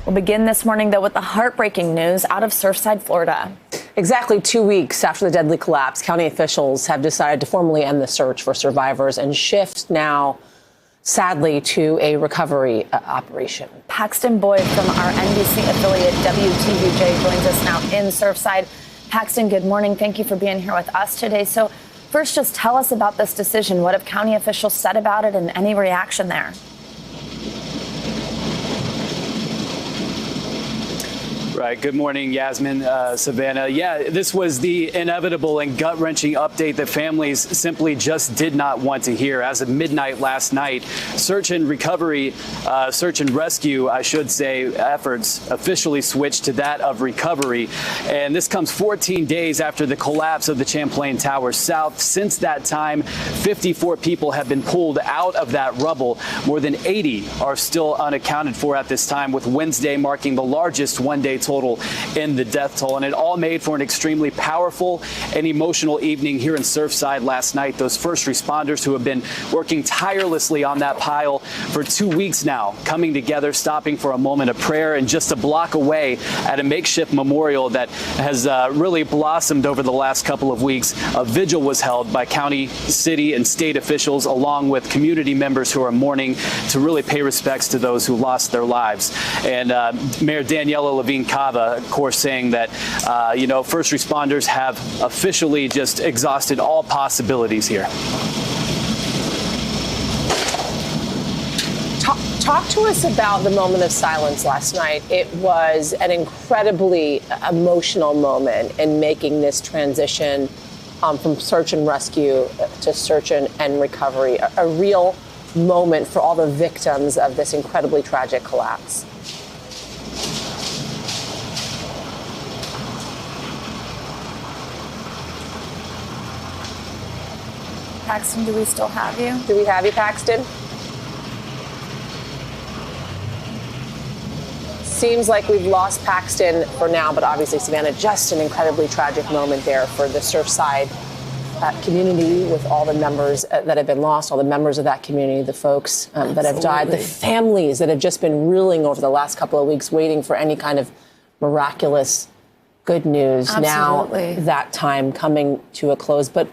We'll begin this morning, though, with the heartbreaking news out of Surfside, Florida. Exactly 2 weeks after the deadly collapse, county officials have decided to formally end the search for survivors and shift now, sadly, to a recovery operation. Paxton Boyd from our NBC affiliate WTVJ joins us now in Surfside. Paxton, good morning. Thank you for being here with us today. So first, just tell us about this decision. What have county officials said about it and any reaction there? Right. Good morning, Yasmin, Savannah. Yeah, this was the inevitable and gut-wrenching update that families simply just did not want to hear. As of midnight last night, search and rescue, I should say, efforts officially switched to that of recovery. And this comes 14 days after the collapse of the Champlain Tower South. Since that time, 54 people have been pulled out of that rubble. More than 80 are still unaccounted for at this time, with Wednesday marking the largest one-day total in the death toll. And it all made for an extremely powerful and emotional evening here in Surfside last night. Those first responders who have been working tirelessly on that pile for 2 weeks now, coming together, stopping for a moment of prayer, and just a block away at a makeshift memorial that has really blossomed over the last couple of weeks. A vigil was held by county, city, and state officials, along with community members who are mourning, to really pay respects to those who lost their lives. And Mayor Daniela Levine Cava, of course, saying that, first responders have officially just exhausted all possibilities here. Talk to us about the moment of silence last night. It was an incredibly emotional moment in making this transition from search and rescue to search and recovery, a real moment for all the victims of this incredibly tragic collapse. Paxton, do we still have you? Do we have you, Paxton? Seems like we've lost Paxton for now, but obviously, Savannah, just an incredibly tragic moment there for the Surfside community, with all the members that have been lost, all the members of that community, the folks that have died, the families that have just been reeling over the last couple of weeks, waiting for any kind of miraculous good news. Absolutely. Now that time coming to a close, but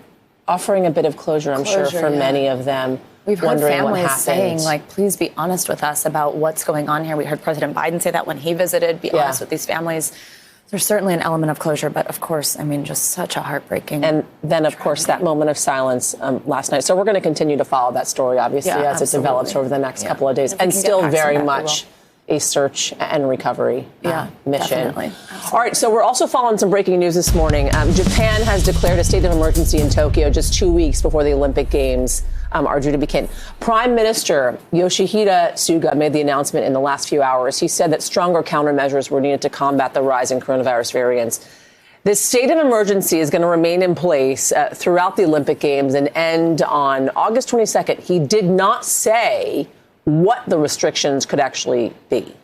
offering a bit of closure, I'm sure, for many of them. We've heard families saying, like, please be honest with us about what's going on here. We heard President Biden say that when he visited, be honest with these families. There's certainly an element of closure, but of course, I mean, just such a heartbreaking. And then, of course, that moment of silence last night. So we're going to continue to follow that story, obviously, as it develops over the next couple of days. And still very much a search and recovery mission. Definitely. All right, so we're also following some breaking news this morning. Japan has declared a state of emergency in Tokyo just 2 weeks before the Olympic Games are due to begin. Prime Minister Yoshihide Suga made the announcement in the last few hours. He said that stronger countermeasures were needed to combat the rise in coronavirus variants. This state of emergency is going to remain in place throughout the Olympic Games and end on August 22nd. He did not say what the restrictions could actually be.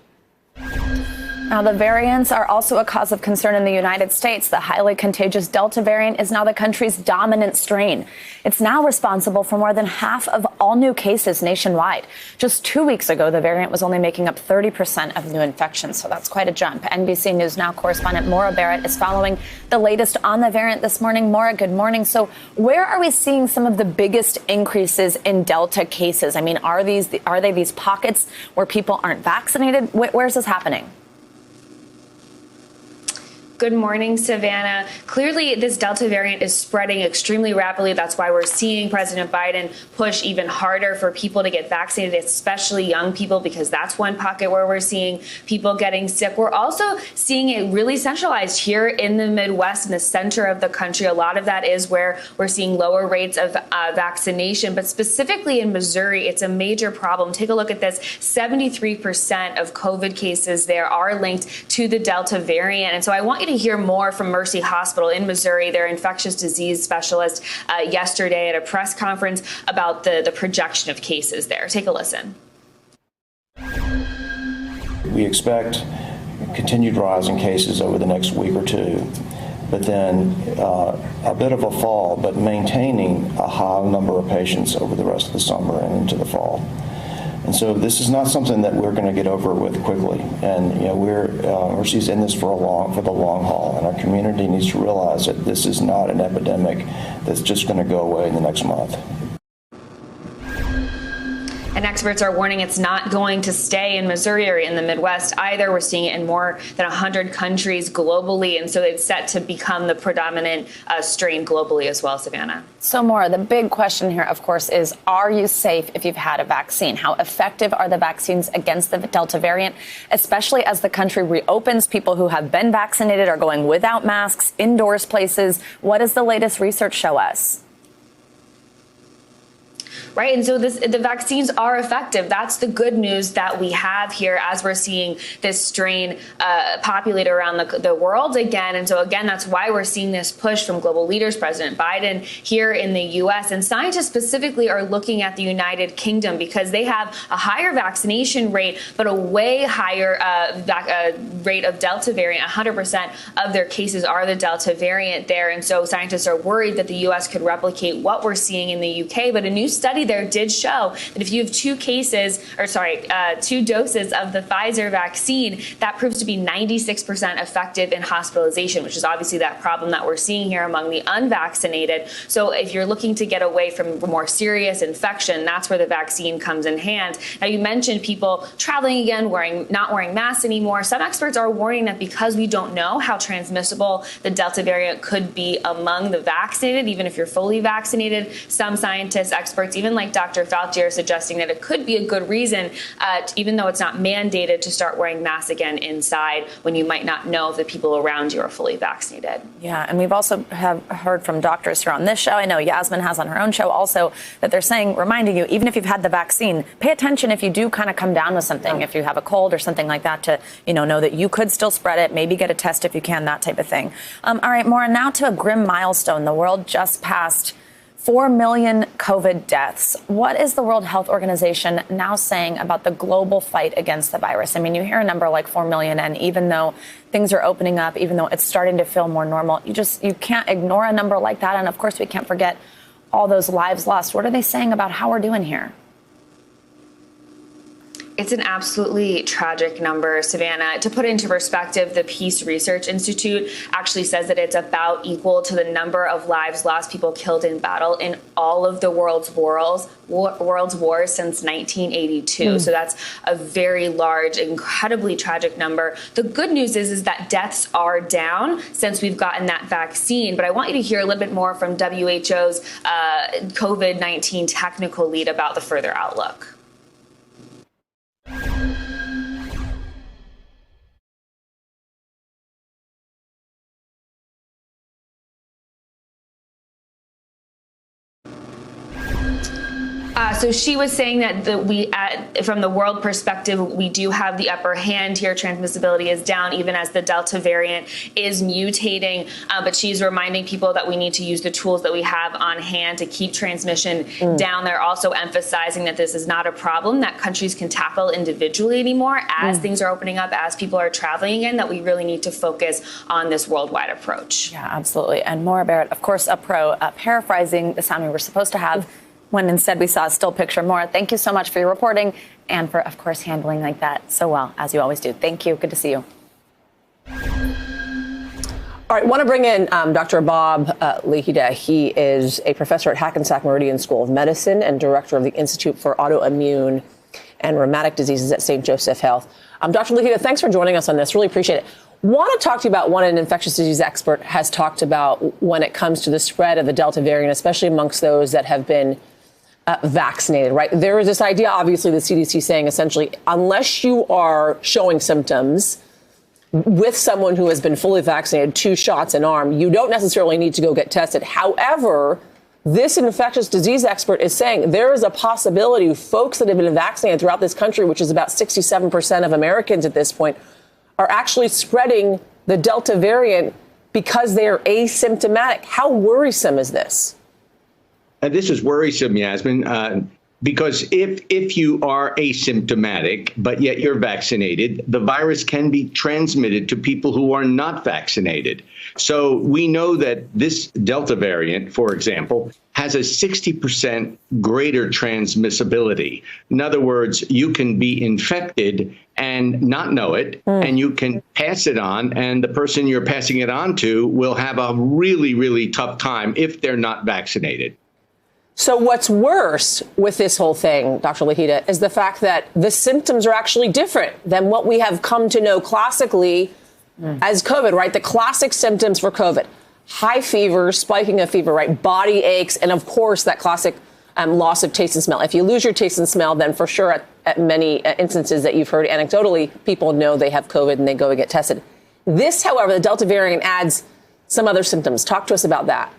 Now, the variants are also a cause of concern in the United States. The highly contagious Delta variant is now the country's dominant strain. It's now responsible for more than half of all new cases nationwide. Just 2 weeks ago, the variant was only making up 30% of new infections, so that's quite a jump. NBC News Now correspondent Maura Barrett is following the latest on the variant this morning. Maura, good morning. So where are we seeing some of the biggest increases in Delta cases? I mean, are they these pockets where people aren't vaccinated? Where's this happening? Good morning, Savannah. Clearly, this Delta variant is spreading extremely rapidly. That's why we're seeing President Biden push even harder for people to get vaccinated, especially young people, because that's one pocket where we're seeing people getting sick. We're also seeing it really centralized here in the Midwest, in the center of the country. A lot of that is where we're seeing lower rates of vaccination, but specifically in Missouri, it's a major problem. Take a look at this. 73% of COVID cases there are linked to the Delta variant. And so I want you to hear more from Mercy Hospital in Missouri, their infectious disease specialist, yesterday at a press conference about the projection of cases there. Take a listen. We expect continued rise in cases over the next week or two, but then a bit of a fall, but maintaining a high number of patients over the rest of the summer and into the fall. And so this is not something that we're going to get over with quickly. And she's in this for the long haul, and our community needs to realize that this is not an epidemic that's just going to go away in the next month. And experts are warning it's not going to stay in Missouri or in the Midwest either. We're seeing it in more than 100 countries globally. And so it's set to become the predominant strain globally as well, Savannah. So, Maura, the big question here, of course, is are you safe if you've had a vaccine? How effective are the vaccines against the Delta variant, especially as the country reopens? People who have been vaccinated are going without masks, indoors places. What does the latest research show us? Right. And so the vaccines are effective. That's the good news that we have here as we're seeing this strain populate around the world again. And so, again, that's why we're seeing this push from global leaders, President Biden here in the U.S. And scientists specifically are looking at the United Kingdom because they have a higher vaccination rate, but a way higher rate of Delta variant. 100% of their cases are the Delta variant there. And so scientists are worried that the U.S. could replicate what we're seeing in the U.K. But a new study there did show that if you have two doses of the Pfizer vaccine, that proves to be 96% effective in hospitalization, which is obviously that problem that we're seeing here among the unvaccinated. So if you're looking to get away from more serious infection, that's where the vaccine comes in hand. Now, you mentioned people traveling again, not wearing masks anymore. Some experts are warning that because we don't know how transmissible the Delta variant could be among the vaccinated, even if you're fully vaccinated, some scientists, experts, even like Dr. Fauci, are suggesting that it could be a good reason, even though it's not mandated, to start wearing masks again inside when you might not know if the people around you are fully vaccinated. Yeah, and we've also have heard from doctors here on this show. I know Yasmin has on her own show also that they're saying, reminding you, even if you've had the vaccine, pay attention if you do kind of come down with something, if you have a cold or something like that, to know that you could still spread it, maybe get a test if you can, that type of thing. All right, Maura, now to a grim milestone. The world just passed 4 million COVID deaths. What is the World Health Organization now saying about the global fight against the virus? I mean, you hear a number like 4 million, and even though things are opening up, even though it's starting to feel more normal, you can't ignore a number like that. And of course, we can't forget all those lives lost. What are they saying about how we're doing here? It's an absolutely tragic number, Savannah. To put it into perspective, the Peace Research Institute actually says that it's about equal to the number of lives lost, people killed in battle in all of the world's wars since 1982. So that's a very large, incredibly tragic number. The good news is that deaths are down since we've gotten that vaccine. But I want you to hear a little bit more from WHO's COVID-19 technical lead about the further outlook. So she was saying that from the world perspective, we do have the upper hand here. Transmissibility is down, even as the Delta variant is mutating. But she's reminding people that we need to use the tools that we have on hand to keep transmission down. They're also emphasizing that this is not a problem that countries can tackle individually anymore as things are opening up, as people are traveling again, that we really need to focus on this worldwide approach. Yeah, absolutely. And Maura Barrett, of course, a pro, paraphrasing the sound we were supposed to have when instead we saw a still picture. Maura, thank you so much for your reporting and for, of course, handling like that so well, as you always do. Thank you. Good to see you. All right, want to bring in Dr. Bob Lehida. He is a professor at Hackensack Meridian School of Medicine and director of the Institute for Autoimmune and Rheumatic Diseases at St. Joseph Health. Dr. Lehida, thanks for joining us on this. Really appreciate it. Want to talk to you about what an infectious disease expert has talked about when it comes to the spread of the Delta variant, especially amongst those that have been vaccinated, right? There is this idea, obviously, the CDC saying essentially, unless you are showing symptoms with someone who has been fully vaccinated, 2 shots in arm, you don't necessarily need to go get tested. However, this infectious disease expert is saying there is a possibility folks that have been vaccinated throughout this country, which is about 67% of Americans at this point, are actually spreading the Delta variant because they are asymptomatic. How worrisome is this? This is worrisome, Yasmin. Because if you are asymptomatic, but yet you're vaccinated, the virus can be transmitted to people who are not vaccinated. So we know that this Delta variant, for example, has a 60% greater transmissibility. In other words, you can be infected and not know it, and you can pass it on, and the person you're passing it on to will have a really, really tough time if they're not vaccinated. So what's worse with this whole thing, Dr. Lahita, is the fact that the symptoms are actually different than what we have come to know classically as COVID, right? The classic symptoms for COVID: high fever, spiking of fever, right? Body aches, and of course that classic loss of taste and smell. If you lose your taste and smell, then for sure at many instances that you've heard anecdotally, people know they have COVID and they go and get tested. This, however, the Delta variant adds some other symptoms. Talk to us about that.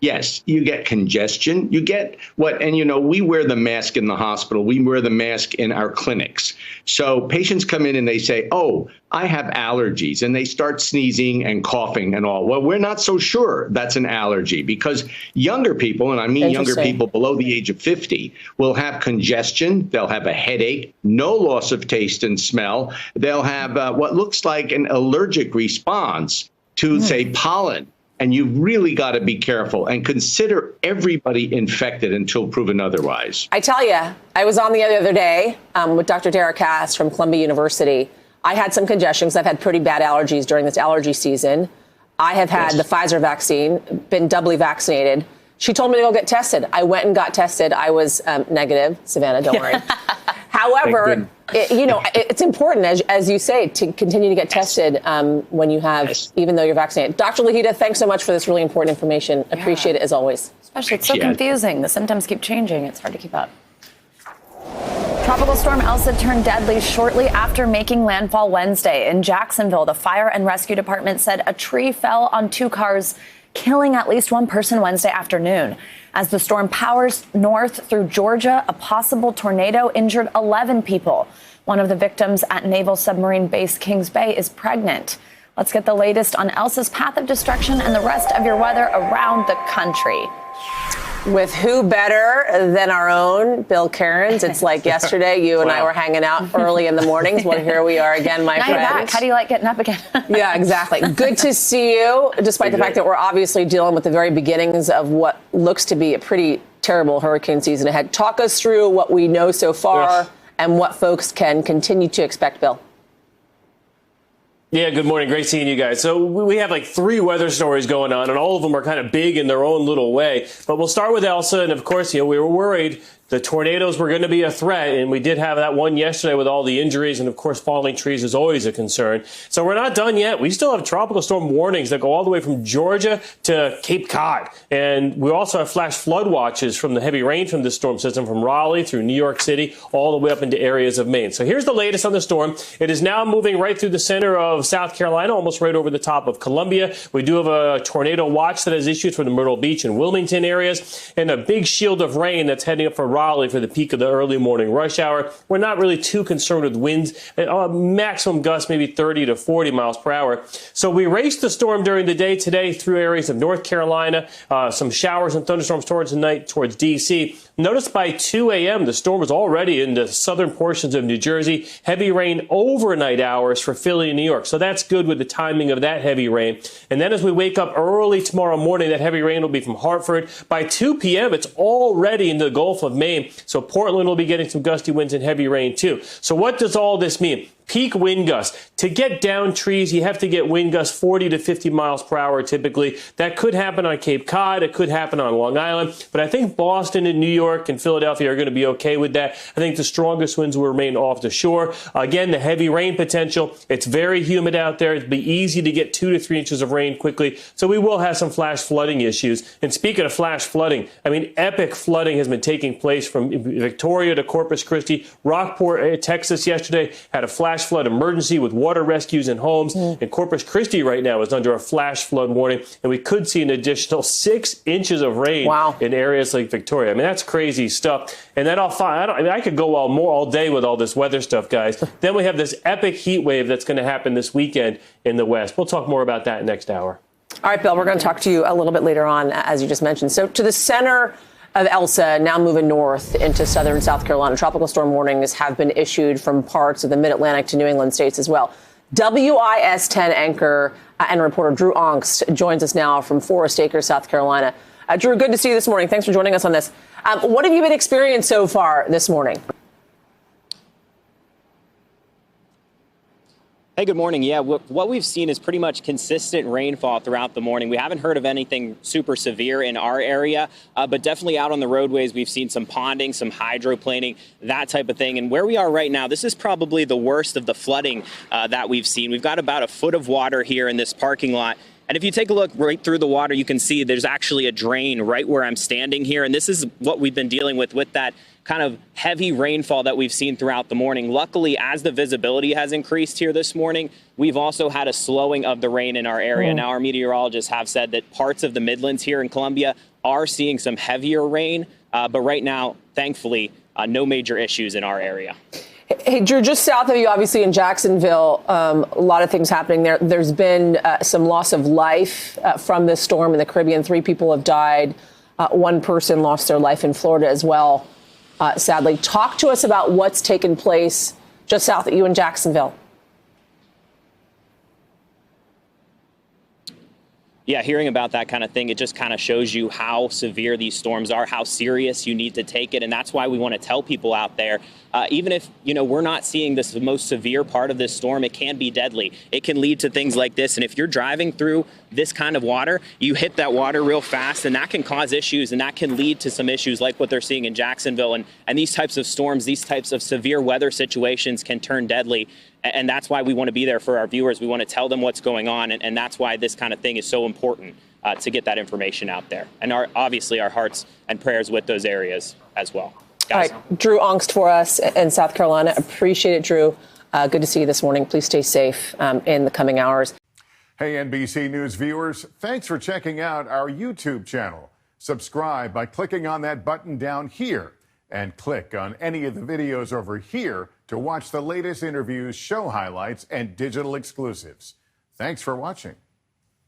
Yes, you get congestion. You get we wear the mask in the hospital. We wear the mask in our clinics. So patients come in and they say, oh, I have allergies, and they start sneezing and coughing and all. Well, we're not so sure that's an allergy, because younger people, and I mean younger people below the age of 50, will have congestion. They'll have a headache, no loss of taste and smell. They'll have what looks like an allergic response to, say, pollen. And you've really got to be careful and consider everybody infected until proven otherwise. I tell you, I was on the other day with Dr. Derek Cass from Columbia University. I had some congestion because I've had pretty bad allergies during this allergy season. I have had the Pfizer vaccine, been doubly vaccinated. She told me to go get tested. I went and got tested. I was negative. Savannah, don't worry. However, it's important, as you say, to continue to get tested when you have, even though you're vaccinated. Dr. Lahita, thanks so much for this really important information. Appreciate it as always. Especially, it's so confusing. The symptoms keep changing. It's hard to keep up. Tropical storm ELSA turned deadly shortly after making landfall Wednesday. In Jacksonville, the Fire and Rescue Department said a tree fell on two cars, killing at least one person Wednesday afternoon. As the storm powers north through Georgia, a possible tornado injured 11 people. One of the victims at Naval Submarine Base Kings Bay is pregnant. Let's get the latest on ELSA's path of destruction and the rest of your weather around the country. With who better than our own Bill Cairns? It's like yesterday, you and I were hanging out early in the mornings. Well, here we are again, my friends. You're back. How do you like getting up again? Yeah, exactly. Good to see you, despite the fact that we're obviously dealing with the very beginnings of what looks to be a pretty terrible hurricane season ahead. Talk us through what we know so far and what folks can continue to expect, Bill. Yeah, good morning. Great seeing you guys. So we have like 3 weather stories going on, and all of them are kind of big in their own little way. But we'll start with ELSA. And of course, we were worried the tornadoes were going to be a threat, and we did have that one yesterday with all the injuries, and of course falling trees is always a concern. So we're not done yet. We still have tropical storm warnings that go all the way from Georgia to Cape Cod, and we also have flash flood watches from the heavy rain from this storm system from Raleigh through New York City all the way up into areas of Maine. So here's the latest on the storm. It is now moving right through the center of South Carolina, almost right over the top of Columbia. We do have a tornado watch that is issued for the Myrtle Beach and Wilmington areas, and a big shield of rain that's heading up for Raleigh for the peak of the early morning rush hour. We're not really too concerned with winds. Maximum gusts maybe 30 to 40 miles per hour. So we raced the storm during the day today through areas of North Carolina, some showers and thunderstorms towards the night towards D.C. Notice by 2 a.m. the storm was already in the southern portions of New Jersey. Heavy rain overnight hours for Philly and New York. So that's good with the timing of that heavy rain. And then as we wake up early tomorrow morning, that heavy rain will be from Hartford. By 2 p.m., it's already in the Gulf of Maine. So Portland will be getting some gusty winds and heavy rain, too. So what does all this mean? Peak wind gusts. To get down trees, you have to get wind gusts 40 to 50 miles per hour typically. That could happen on Cape Cod. It could happen on Long Island. But I think Boston and New York and Philadelphia are going to be okay with that. I think the strongest winds will remain off the shore. Again, the heavy rain potential. It's very humid out there. It'll be easy to get 2 to 3 inches of rain quickly. So we will have some flash flooding issues. And speaking of flash flooding, epic flooding has been taking place from Victoria to Corpus Christi. Rockport, Texas yesterday had a flash flood emergency with water rescues in homes. And Corpus Christi right now is under a flash flood warning. And we could see an additional 6 inches of rain in areas like Victoria. That's crazy stuff. And then I could go all day with all this weather stuff, guys. Then we have this epic heat wave that's going to happen this weekend in the West. We'll talk more about that next hour. All right, Bill, we're going to talk to you a little bit later on, as you just mentioned. So to the center of ELSA now moving north into southern South Carolina. Tropical storm warnings have been issued from parts of the mid-Atlantic to New England states as well. WIS 10 anchor and reporter Drew Ongst joins us now from Forest Acres, South Carolina. Drew, good to see you this morning. Thanks for joining us on this. What have you been experiencing so far this morning? Hey, good morning. Yeah, what we've seen is pretty much consistent rainfall throughout the morning. We haven't heard of anything super severe in our area, but definitely out on the roadways, we've seen some ponding, some hydroplaning, that type of thing. And where we are right now, this is probably the worst of the flooding that we've seen. We've got about a foot of water here in this parking lot. And if you take a look right through the water, you can see there's actually a drain right where I'm standing here. And this is what we've been dealing with that kind of heavy rainfall that we've seen throughout the morning. Luckily, as the visibility has increased here this morning, we've also had a slowing of the rain in our area. Now, our meteorologists have said that parts of the Midlands here in Columbia are seeing some heavier rain. But right now, thankfully, no major issues in our area. Hey, Drew, just south of you, obviously in Jacksonville, a lot of things happening there. There's been some loss of life from this storm in the Caribbean. 3 people have died. One person lost their life in Florida as well, sadly. Talk to us about what's taken place just south of you in Jacksonville. Yeah, hearing about that kind of thing, it just kind of shows you how severe these storms are, how serious you need to take it. And that's why we want to tell people out there, even if, we're not seeing this the most severe part of this storm, it can be deadly. It can lead to things like this. And if you're driving through this kind of water, you hit that water real fast, and that can cause issues, and that can lead to some issues like what they're seeing in Jacksonville. And these types of storms, these types of severe weather situations can turn deadly. And that's why we want to be there for our viewers. We want to tell them what's going on. And that's why this kind of thing is so important to get that information out there. And obviously our hearts and prayers with those areas as well. Guys. All right, Drew Ongst for us in South Carolina. Appreciate it, Drew. Good to see you this morning. Please stay safe in the coming hours. Hey, NBC News viewers, thanks for checking out our YouTube channel. Subscribe by clicking on that button down here and click on any of the videos over here to watch the latest interviews, show highlights, and digital exclusives. Thanks for watching.